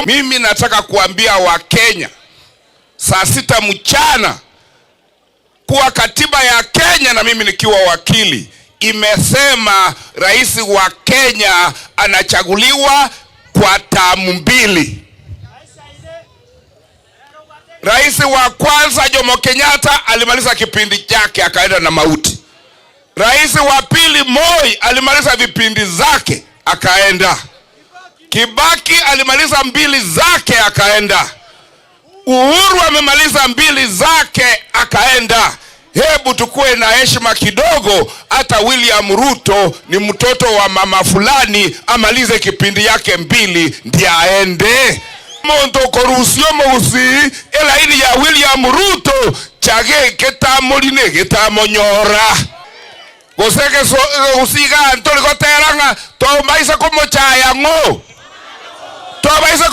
Mimi nataka kuambia Wakenya saa 6 mchana kuwa katiba ya Kenya, na mimi nikiwa wakili, imesema rais wa Kenya anachaguliwa kwa term 2. Rais wa kwanza Jomo Kenyatta alimaliza kipindi chake akaenda na mauti. Rais wa pili Moi alimaliza vipindi zake akaenda. Kibaki alimaliza 2 zake akaenda. Uhuru amemaliza 2 zake akaenda. Hebu tukue na heshima kidogo. Hata William Ruto ni mtoto wa mama fulani, amalize kipindi yake 2 ndiye aende. Monto korusio mosi elaini ya William Ruto chage ketamoline ketamonyora goseke so usiga antoli koteranga to maisa komo chaya ngo to maisa